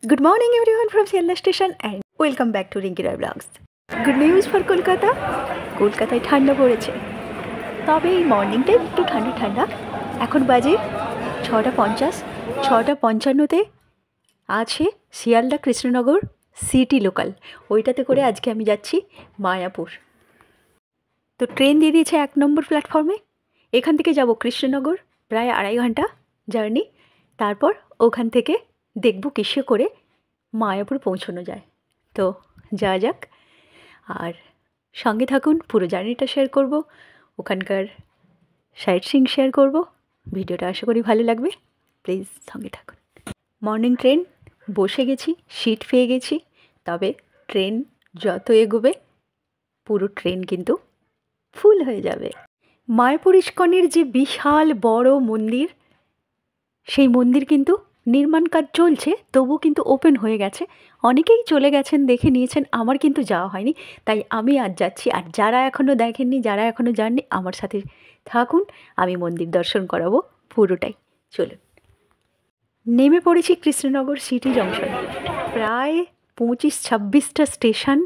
Good morning everyone from Sialda station and welcome back to Rinky Roy Vlogs. Good news for Kolkata. কলকাতায় ঠান্ডা পড়েছে, তবে এই মর্নিংটা একটু ঠান্ডা ঠান্ডা। এখন বাজে 6:50। 6:55-তে আছে শিয়ালদা কৃষ্ণনগর সিটি লোকাল, ওইটাতে করে আজকে আমি যাচ্ছি মায়াপুর। তো ট্রেন দিয়ে দিয়েছে 1 নম্বর প্ল্যাটফর্মে। এখান থেকে যাব কৃষ্ণনগর, প্রায় 2.5 ঘন্টা জার্নি। তারপর ওখান থেকে দেখব কিসে করে মায়াপুর পৌঁছানো যায়। তো যাওয়া যাক, আর সঙ্গে থাকুন, পুরো জার্নিটা শেয়ার করব, ওখানকার সাইট সিইং শেয়ার করব। ভিডিওটা আশা করি ভালো লাগবে, প্লিজ সঙ্গে থাকুন। মর্নিং ট্রেন, বসে গেছি, সিট পেয়ে গেছি। তবে ট্রেন যত এগোবে পুরো ট্রেন কিন্তু ফুল হয়ে যাবে। মায়াপুর ইস্কনের যে বিশাল বড় মন্দির, সেই মন্দির কিন্তু নির্মাণ কাজ চলছে, তবু কিন্তু ওপেন হয়ে গেছে। অনেকেই চলে গেছেন, দেখে নিয়েছেন, আমার কিন্তু যাওয়া হয়নি, তাই আমি আজ যাচ্ছি। আর যারা এখনও দেখেননি, যারা এখনও যাননি, আমার সাথে থাকুন, আমি মন্দির দর্শন করাবো পুরোটাই। চলুন। নেমে পড়েছি কৃষ্ণনগর সিটি জংশনে। প্রায় 25-26টা স্টেশন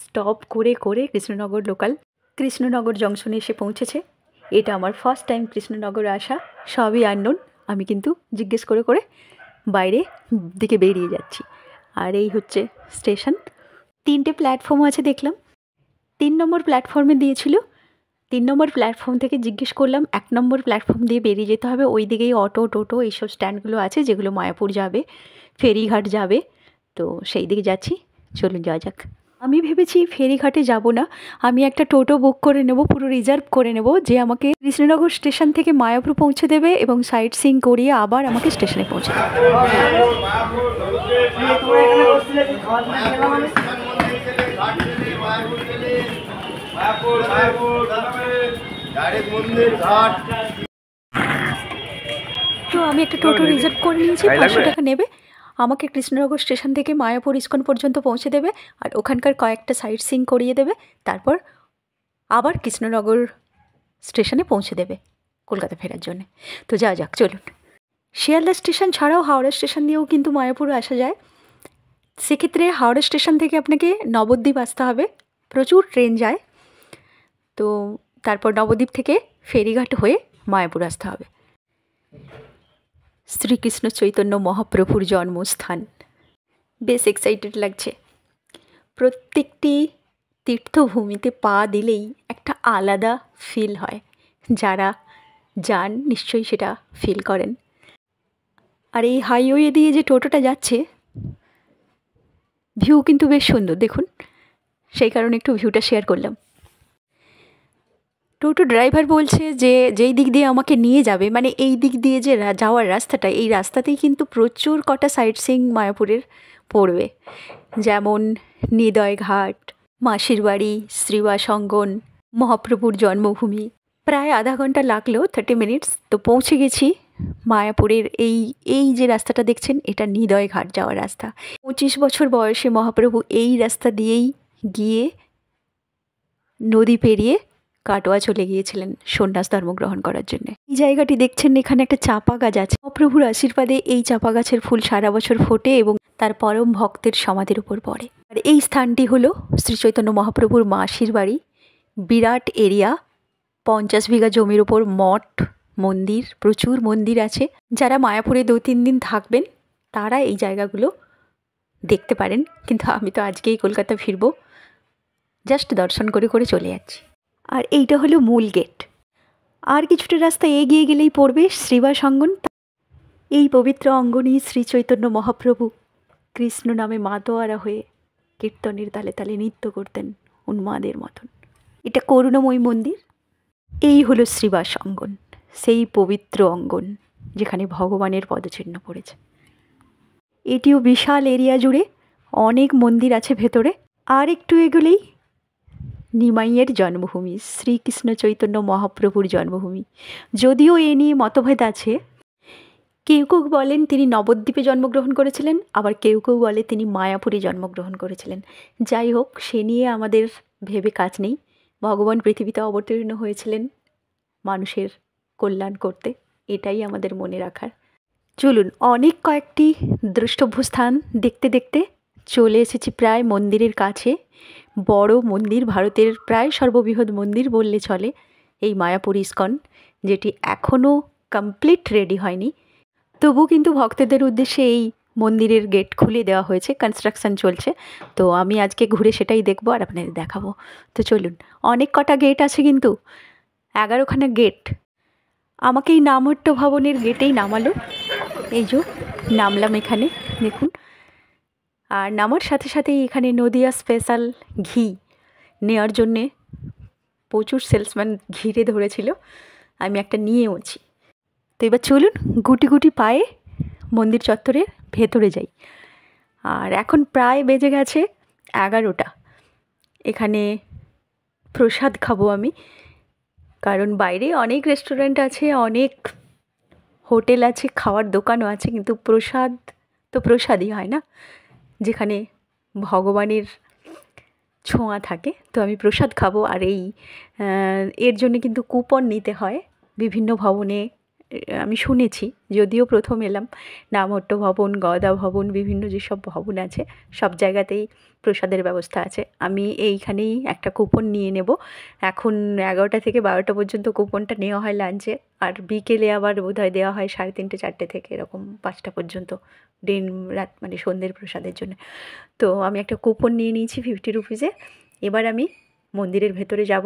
স্টপ করে করে কৃষ্ণনগর লোকাল কৃষ্ণনগর জংশনে এসে পৌঁছেছে। এটা আমার ফার্স্ট টাইম কৃষ্ণনগর আসা, সবই আননোন। আমি কিন্তু জিজ্ঞেস করে করে বাইরে দিকে বেরিয়ে যাচ্ছি। আর এই হচ্ছে স্টেশন। 3টে প্ল্যাটফর্ম আছে দেখলাম। 3 নম্বর প্ল্যাটফর্মে দিয়েছিল। 3 নম্বর প্ল্যাটফর্ম থেকে জিজ্ঞেস করলাম 1 নম্বর প্ল্যাটফর্ম দিয়ে বেরিয়ে যেতে হবে। ওই দিকেই অটো টোটো এইসব স্ট্যান্ডগুলো আছে, যেগুলো মায়াপুর যাবে, ফেরিঘাট যাবে। তো সেই দিকে যাচ্ছি, চলুন যাওয়া যাক। আমি ভেবেছি ফেরিঘাটে যাব না, আমি একটা টোটো বুক করে নেব, পুরো রিজার্ভ করে নেব, যে আমাকে কৃষ্ণনগর স্টেশন থেকে মায়াপুর পৌঁছে দেবে এবং সাইট সিইং করিয়ে আবার আমাকে স্টেশনে পৌঁছে দেবে। তো আমি একটা টোটো রিজার্ভ করে নিয়েছি, 500 টাকা নেবে, আমাকে কৃষ্ণনগর স্টেশন থেকে মায়াপুর ইস্কন পর্যন্ত পৌঁছে দেবে, আর ওখানকার কয়েকটা সাইট সিইং করিয়ে দেবে। তারপর আবার কৃষ্ণনগর স্টেশনে পৌঁছে দেবে কলকাতা ফেরার জন্য। তো যাওয়া যাক, চলুন। শিয়ালদা স্টেশন ছাড়াও হাওড়া স্টেশন দিয়েও কিন্তু মায়াপুর আসা যায়। সেক্ষেত্রে হাওড়া স্টেশন থেকে আপনাকে নবদ্বীপ আসতে হবে, প্রচুর ট্রেন যায়। তো তারপর নবদ্বীপ থেকে ফেরিঘাট হয়ে মায়াপুর আসতে হবে। শ্রীকৃষ্ণ চৈতন্য মহাপ্রভুর জন্মস্থান, বেশ এক্সাইটেড লাগছে। প্রত্যেকটি তীর্থভূমিতে পা দিলেই একটা আলাদা ফিল হয়, যারা যান নিশ্চয়ই সেটা ফিল করেন। আর এই হাইওয়ে দিয়ে যে টোটোটা যাচ্ছে, ভিউ কিন্তু বেশ সুন্দর, দেখুন, সেই কারণে একটু ভিউটা শেয়ার করলাম। টোটো ড্রাইভার বলছে যে যেই দিক দিয়ে আমাকে নিয়ে যাবে, মানে এই দিক দিয়ে যে যাওয়ার রাস্তাটা, এই রাস্তাতেই কিন্তু প্রচুর কটা সাইট সিইং মায়াপুরের পড়বে, যেমন নিদয় ঘাট, মাসির বাড়ি, শ্রীবাস অঙ্গন, মহাপ্রভুর জন্মভূমি। প্রায় আধা ঘন্টা লাগলো, 30 মিনিটস। তো পৌঁছে গেছি মায়াপুরের। এই যে রাস্তাটা দেখছেন, এটা নিদয় ঘাট যাওয়ার রাস্তা। 25 বছর বয়সে মহাপ্রভু এই রাস্তা দিয়েই গিয়ে নদী পেরিয়ে কাটোয়া চলে গিয়েছিলেন সন্ন্যাস ধর্ম গ্রহণ করার জন্য। এই জায়গাটি দেখছেন, এখানে একটা চাপা গাছ আছে। মহাপ্রভুর আশীর্বাদে এই চাপা গাছের ফুল সারা বছর ফোটে এবং তার পরম ভক্তের সমাধির উপর পড়ে। আর এই স্থানটি হলো শ্রী চৈতন্য মহাপ্রভুর মাসির বাড়ি। বিরাট এরিয়া, 50 বিঘা জমির ওপর মঠ, মন্দির, প্রচুর মন্দির আছে। যারা মায়াপুরে 2-3 দিন থাকবেন তারা এই জায়গাগুলো দেখতে পারেন, কিন্তু আমি তো আজকেই কলকাতা ফিরবো, জাস্ট দর্শন করে করে চলে যাচ্ছি। আর এইটা হলো মূল গেট। আর কিছুটা রাস্তা এগিয়ে গেলেই পড়বে শ্রীবাস অঙ্গন। এই পবিত্র অঙ্গনেই শ্রী চৈতন্য মহাপ্রভু কৃষ্ণ নামে মাতোয়ারা হয়ে কীর্তনের তালে তালে নৃত্য করতেন উন্মাদের মতন। এটা করুণাময়ী মন্দির। এই হলো শ্রীবাস অঙ্গন, সেই পবিত্র অঙ্গন যেখানে ভগবানের পদচিহ্ন পড়েছে। এটিও বিশাল এরিয়া জুড়ে অনেক মন্দির আছে ভেতরে। আর একটু এগোলেই নিমাইয়ের জন্মভূমি, শ্রীকৃষ্ণ চৈতন্য মহাপ্রভুর জন্মভূমি। যদিও এ নিয়ে মতভেদ আছে, কেউ কেউ বলেন তিনি নবদ্বীপে জন্মগ্রহণ করেছিলেন, আবার কেউ কেউ বলে তিনি মায়াপুরে জন্মগ্রহণ করেছিলেন। যাই হোক, সে নিয়ে আমাদের ভেবে কাজ নেই। ভগবান পৃথিবীতে অবতীর্ণ হয়েছিলেন মানুষের কল্যাণ করতে, এটাই আমাদের মনে রাখার। চলুন, অনেক কয়েকটি দ্রষ্টব্য স্থান দেখতে দেখতে চলে এসেছি প্রায় মন্দিরের কাছে। বড় মন্দির, ভারতের প্রায় সর্ববৃহৎ মন্দির বললে চলে এই মায়াপুর ইস্কন, যেটি এখনও কমপ্লিট রেডি হয়নি। তবু কিন্তু ভক্তদের উদ্দেশ্যে এই মন্দিরের গেট খুলে দেওয়া হয়েছে, কনস্ট্রাকশন চলছে। তো আমি আজকে ঘুরে সেটাই দেখবো আর আপনাদের দেখাবো। তো চলুন, অনেক কটা গেট আছে কিন্তু, 11খানা গেট। আমাকে এই নামহট্ট ভবনের গেটেই নামালো, এই যে নামলাম এখানে দেখুন। আর নামার সাথে সাথেই এখানে নদিয়া স্পেশাল ঘি নেওয়ার জন্যে প্রচুর সেলসম্যান ঘিরে ধরেছিল, আমি একটা নিয়েওছি। তো এবার চলুন গুটি গুটি পায়ে মন্দির চত্বরের ভেতরে যাই। আর এখন প্রায় বেজে গেছে 11টা। এখানে প্রসাদ খাবো আমি, কারণ বাইরে অনেক রেস্টুরেন্ট আছে, অনেক হোটেল আছে, খাওয়ার দোকানও আছে, কিন্তু প্রসাদ তো প্রসাদই হয় না, যেখানে ভগবানের ছোঁয়া থাকে। তো আমি প্রসাদ খাবো। আর এর জন্য কিন্তু কুপন নিতে হয় বিভিন্ন ভবনে, আমি শুনেছি, যদিও প্রথম এলাম। নামহট্ট ভবন, গদা ভবন, বিভিন্ন যেসব ভবন আছে সব জায়গাতেই প্রসাদের ব্যবস্থা আছে। আমি এইখানেই একটা কুপন নিয়ে নেব। এখন 11টা থেকে 12টা পর্যন্ত কুপনটা নেওয়া হয় লাঞ্চে, আর বিকেলে আবার বোধহয় দেওয়া হয় 3:30 4টে থেকে এরকম 5টা পর্যন্ত, দিন রাত মানে সন্ধ্যের প্রসাদের জন্য। তো আমি একটা কুপন নিয়ে নিয়েছি 50 রুপিসে। এবার আমি মন্দিরের ভেতরে যাব।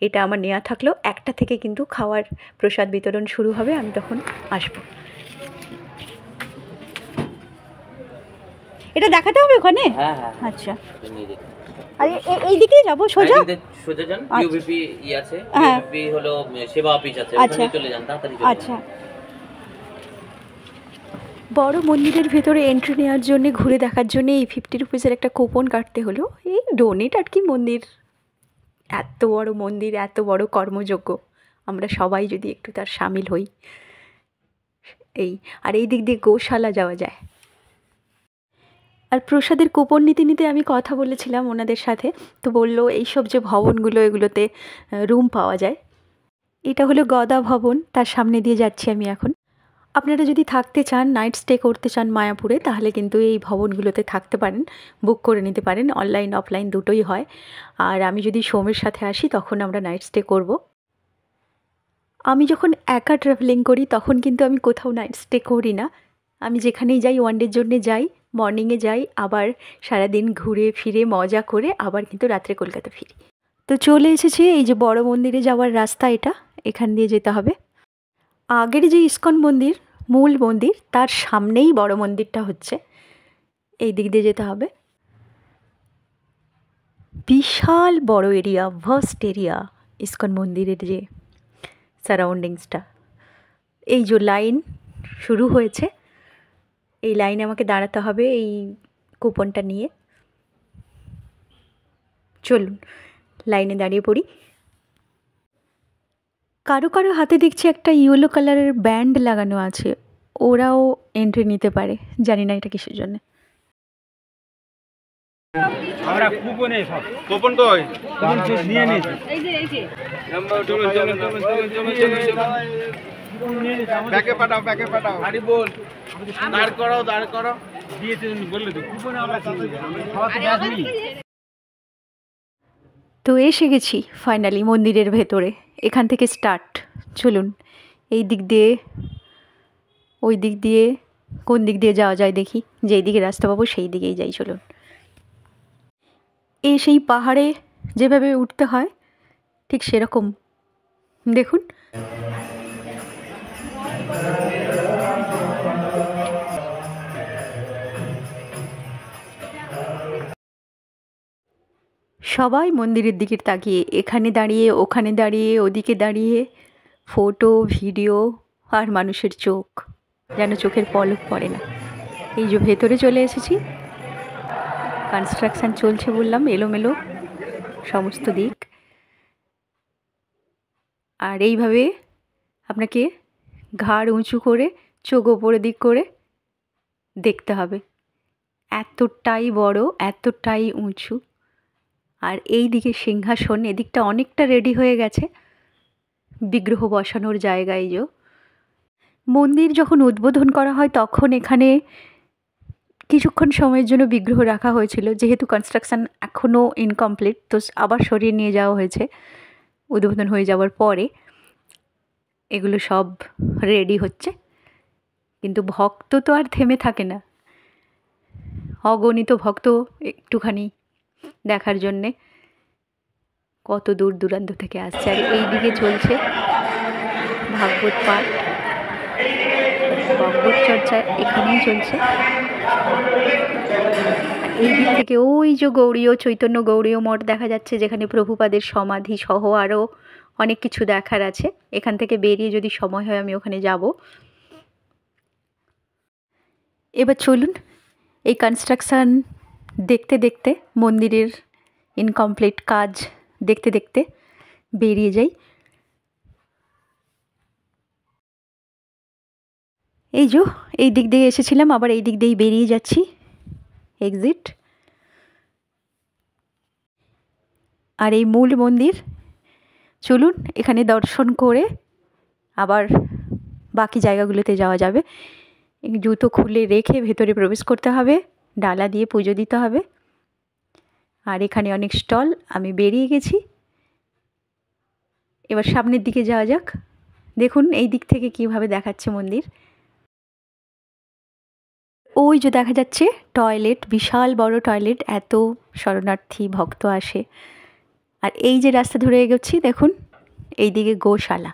এটা আমার নেওয়া থাকলেও 1টা থেকে কিন্তু খাওয়ার প্রসাদ বিতরণ শুরু হবে, আমি তখন আসবো। এটা দেখাতে হবে ওখানে? হ্যাঁ হ্যাঁ, আচ্ছা, আর এই দিকেই যাবো সোজা? সোজা যান, আচ্ছা। ইউবিপি আছে, হ্যাঁ। ইউবিপি হলো সেবা অফিস আছে, আচ্ছা। ওখানে চলে যান, তাড়াতাড়ি চলে যান। আচ্ছা, বড় মন্দিরের ভেতরে এন্ট্রি নেওয়ার জন্যে, ঘুরে দেখার জন্যে এই 50 রুপিসের একটা কুপন কাটতে হলো। এই ডোনেট আর কি, মন্দির এত বড় মন্দির, এত বড় কর্মযজ্ঞ, আমরা সবাই যদি একটু তার সামিল হই। এই আর এই দিক দিয়ে গোশালা যাওয়া যায়। আর প্রসাদের কুপন নিতে নিতে আমি কথা বলেছিলাম ওনাদের সাথে, তো বললো এইসব যে ভবনগুলো এগুলোতে রুম পাওয়া যায়। এটা হলো গদা ভবন, তার সামনে দিয়ে যাচ্ছি আমি এখন। আপনারা যদি থাকতে চান, নাইট স্টে করতে চান মায়াপুরে, তাহলে কিন্তু এই ভবনগুলোতে থাকতে পারেন, বুক করে নিতে পারেন, অনলাইন অফলাইন দুটোই হয়। আর আমি যদি সোমের সাথে আসি তখন আমরা নাইট স্টে করব। আমি যখন একা ট্রাভেলিং করি তখন কিন্তু আমি কোথাও নাইট স্টে করি না। আমি যেখানেই যাই ওয়ান ডের জন্যে যাই, মর্নিংয়ে যাই, আবার সারাদিন ঘুরে ফিরে মজা করে আবার কিন্তু রাত্রে কলকাতা ফিরি। তো চলে এসেছি এই যে বড় মন্দিরে যাওয়ার রাস্তা, এটা এখান দিয়ে যেতে হবে। আগের যে ইস্কন মন্দির, মূল মন্দির, তার সামনেই বড় মন্দিরটা হচ্ছে, এই দিক দিয়ে যেতে হবে। বিশাল বড় এরিয়া, ভাস্ট এরিয়া ইস্কন মন্দিরের যে সারাউন্ডিংসটা। এই যে লাইন শুরু হয়েছে, এই লাইনে আমাকে দাঁড়াতে হবে এই কুপনটা নিয়ে। চলুন লাইনে দাঁড়িয়ে পড়ি। কারো কারো হাতে দেখছি একটা ইয়েলো কালারের ব্যান্ড লাগানো আছে, ওরাও এন্ট্রি নিতে পারে, জানি না এটা কিসের জন্য। আমরা কুপনে সব কুপন কই নিয়ে নিয়েছি, এই যে নাম্বার চলুন চলুন চলুন চলুন ব্যাকে পাঠাও আরে বল, দাঁড় করো দিয়েছে বললে তো কুপনে আমরা খাওয়াতে যাইনি। তো এসে গেছি ফাইনালি মন্দিরের ভেতরে, এখান থেকে স্টার্ট। চলুন এই দিক দিয়ে, ওই দিক দিয়ে, কোন দিক দিয়ে যাওয়া যায় দেখি, যেই দিকে রাস্তা পাবো সেই দিকেই যাই। চলুন, এই সেই পাহাড়ে যেভাবে উঠতে হয় ঠিক সেরকম দেখুন। সবাই মন্দিরের দিকে তাকিয়ে, এখানে দাঁড়িয়ে, ওখানে দাঁড়িয়ে, ওদিকে দাঁড়িয়ে, ফটো ভিডিও, আর মানুষের চোখ যেন চোখের পলক পড়ে না। এই যে ভেতরে চলে এসেছি, কনস্ট্রাকশান চলছে বললাম, এলোমেলো সমস্ত দিক। আর এইভাবে আপনাকে ঘাড় উঁচু করে, চোখ ওপরের দিক করে দেখতে হবে, এতটাই বড়, এতটাই উঁচু। আর এই দিকে সিংহাসন, এদিকটা অনেকটা রেডি হয়ে গেছে, বিগ্রহ বসানোর জায়গায় যে মন্দির যখন উদ্বোধন করা হয় তখন এখানে কিছুক্ষণ সময়ের জন্য বিগ্রহ রাখা হয়েছিল, যেহেতু কনস্ট্রাকশন এখনও ইনকমপ্লিট, তো আবার সরিয়ে নিয়ে যাওয়া হয়েছে উদ্বোধন হয়ে যাওয়ার পরে। এগুলো সব রেডি হচ্ছে, কিন্তু ভক্ত তো আর থেমে থাকে না, অগণিত ভক্ত একটুখানি দেখার জন্যে কত দূর দূরান্ত থেকে আসছে। আর এই দিকে চলছে ভাগবত পাঠ, ভাগবত চর্চা এখানেই চলছে। এই দিক থেকে ওই যে গৌড়ীয় চৈতন্য গৌড়ীয় মঠ দেখা যাচ্ছে, যেখানে প্রভুপাদের সমাধি সহ আরও অনেক কিছু দেখার আছে। এখান থেকে বেরিয়ে যদি সময় হয় আমি ওখানে যাব। এবার চলুন এই কনস্ট্রাকশান দেখতে দেখতে, মন্দিরের ইনকমপ্লিট কাজ দেখতে দেখতে বেরিয়ে যাই। এই যে এই দিক দিয়ে এসেছিলাম, আবার এই দিক দিয়েই বেরিয়ে যাচ্ছি, এক্সিট। আর এই মূল মন্দির, চলুন এখানে দর্শন করে আবার বাকি জায়গাগুলোতে যাওয়া যাবে। জুতো খুলে রেখে ভেতরে প্রবেশ করতে হবে, ডালা দিয়ে পুজো দিতে হবে। আর এখানে অনেক স্টল, আমি বেরিয়ে গেছি। এবার সামনের দিকে যাওয়া যাক। দেখুন এই দিক থেকে কিভাবে দেখাচ্ছে মন্দির। ওই যে দেখা যাচ্ছে টয়লেট, বিশাল বড় টয়লেট, এত শরণার্থী ভক্ত আসে। আর এই যে রাস্তা ধরে এগোচ্ছি দেখুন, এই দিকে গোশালা,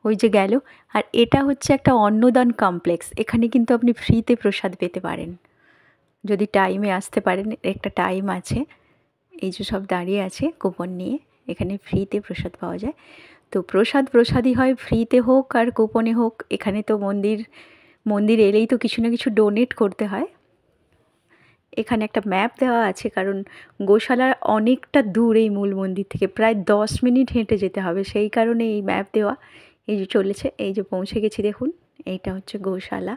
ওই যে গেল। আর এটা হচ্ছে একটা অন্নদান কমপ্লেক্স, এখানে কিন্তু আপনি ফ্রিতে প্রসাদ পেতে পারেন যদি টাইমে আসতে পারেন। একটা টাইম আছে, এই যে সব দাঁড়িয়ে আছে কুপন নিয়ে, এখানে ফ্রিতে প্রসাদ পাওয়া যায়। তো প্রসাদই হয়, ফ্রিতে হোক আর কুপনে হোক। এখানে তো মন্দির এলেই তো কিছু না কিছু ডোনেট করতে হয়। এখানে একটা ম্যাপ দেওয়া আছে, কারণ গোশালা অনেকটা দূর এই মূল মন্দির থেকে, প্রায় 10 মিনিট হেঁটে যেতে হবে, সেই কারণে এই ম্যাপ দেওয়া। এই যে চলেছে, এই যে পৌঁছে গেছি দেখুন, এইটা হচ্ছে গোশালা।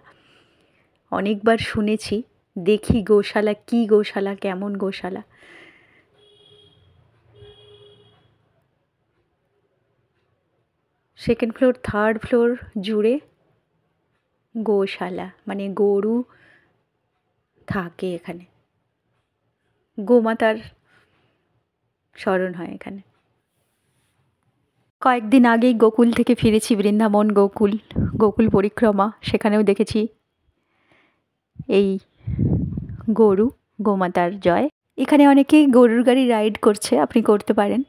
অনেকবার শুনেছি, দেখি গোশালা কি, গোশালা কেমন গোশালা। সেকেন্ড ফ্লোর, থার্ড ফ্লোর জুড়ে গোশালা, মানে গরু থাকে এখানে, গোমাতার স্মরণ হয় এখানে। কয়েকদিন আগেই গোকুল থেকে ফিরেছি, বৃন্দাবন গোকুল পরিক্রমা, সেখানেও দেখেছি এই গোমাতার জয়। এখানে অনেকেই গরুর গাড়ি রাইড করছে, আপনি করতে পারেন।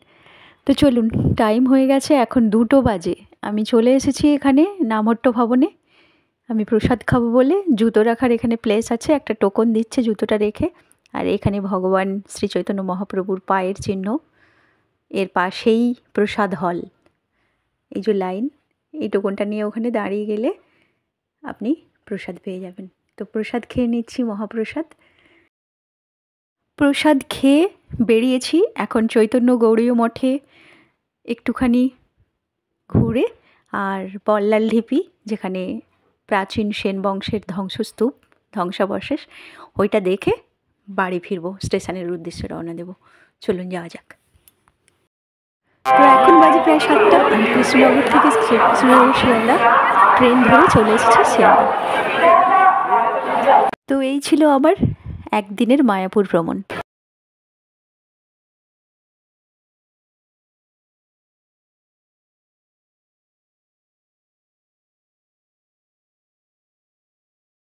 তো চলুন, টাইম হয়ে গেছে, এখন 2টো বাজে। আমি চলে এসেছি এখানে নামহট্ট ভবনে। আমি প্রসাদ খাবো বলে জুতো রাখার এখানে প্লেস আছে, একটা টোকন দিচ্ছে জুতোটা রেখে। আর এখানে ভগবান শ্রী চৈতন্য মহাপ্রভুর পায়ের চিহ্ন, এর পাশেই প্রসাদ হল। এই যে লাইন, এই টোকনটা নিয়ে ওখানে দাঁড়িয়ে গেলে আপনি প্রসাদ পেয়ে যাবেন। তো প্রসাদ খেয়ে নিচ্ছি, প্রসাদ খেয়ে বেরিয়েছি। এখন চৈতন্য গৌড়ীয় মঠে একটুখানি ঘুরে, আর বল্লাল ঢিপি, যেখানে প্রাচীন সেন বংশের ধ্বংসস্তূপ, ধ্বংসাবশেষ, ওইটা দেখে বাড়ি ফিরবো, স্টেশনের উদ্দেশ্যে রওনা দেব। চলুন যাওয়া যাক। তো এখন বাজে প্রায় 7টা। আমি কৃষ্ণনগর থেকে কৃষ্ণনগর শিয়ালদা ট্রেন ধরে চলে এসেছি শিয়ালদা। তো এই ছিল আমার একদিনের মায়াপুর ভ্রমণ।